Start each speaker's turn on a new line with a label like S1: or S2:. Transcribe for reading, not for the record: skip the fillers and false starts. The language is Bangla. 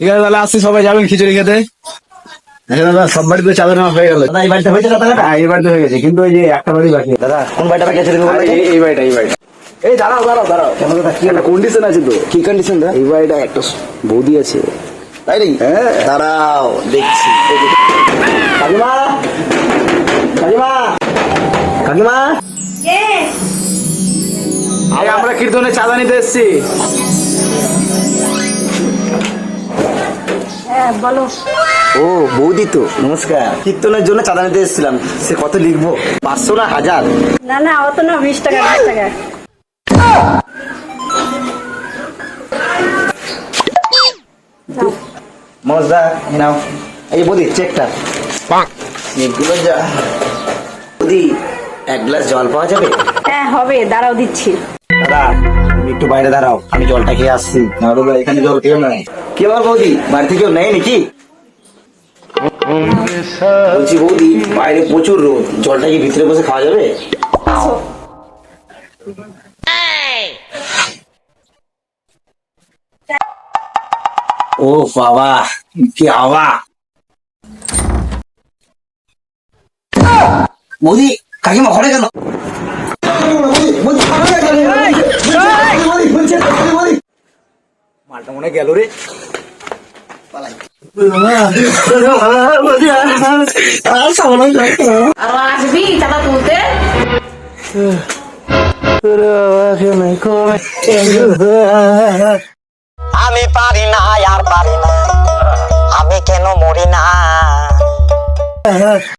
S1: ঠিক আছে তাহলে আসছি, সবাই যাবেন খিচুড়ি খেতে। হ্যাঁ দাদা, সব বাড়িতে চাঁদা নেওয়া হয়ে গেল।
S2: দাদা এই বাড়িতে হয়েছে দাদা?
S1: হ্যাঁ, এই বাড়িতে হয়ে গেছে, কিন্তু ওই যে একটা বাড়ি বাকি।
S2: দাদা কোন বাড়িটা বাকি আছে তুমি বলো তো?
S1: এই বাড়িটা, এই বাড়িটা। এই দাঁড়াও দাঁড়াও দাঁড়াও,
S2: কেন দাদা কি
S1: একটা কন্ডিশন আছে তো।
S2: কি কন্ডিশন দাদা?
S1: এই বাড়িটা একটা বৌদি আছে।
S2: তাই নাকি?
S1: হ্যাঁ।
S2: দাঁড়াও দেখছি। কাকিমা, কাকিমা, কাকিমা,
S1: আমরা কীর্তনে চাঁদা নিতে এসেছি।
S3: হ্যাঁ বলো।
S2: ও বৌদি তো, নমস্কার। কীর্তনের জন্য চাঁদা নিতে এসেছিলাম, সে কত লিখবো? 500 না 1000?
S3: না না, অত না, 20 টাকা 20 টাকা।
S2: মজা নাও। এই বৌদি চেকটা। এগুলো যা। বৌদি 1 গ্লাস জল পাওয়া যাবে?
S3: হ্যাঁ হবে, দাঁড়াও দিচ্ছি।
S2: দাদা তুমি একটু বাইরে দাঁড়াও, আমি জলটা খেয়ে আসছি।
S1: না দাদা, এখানে জল কেউ নাই।
S2: কি আমার বৌদি, বাড়িতে কেউ নেই নাকি? বলছি বৌদি, বাইরে প্রচুর রোদ, জলটা কি ভিতরে বসে খাওয়া যাবে?
S3: আসো।
S2: ও বাবা, কি হাওয়া! বৌদি, কাকিমা ঘরে গেল। মালটা মনে গেল রে। পালাই।
S3: আর আসবি চাঁদা তুলতে?
S4: আমি পারি না আর পারি না, আমি কেন মরি না।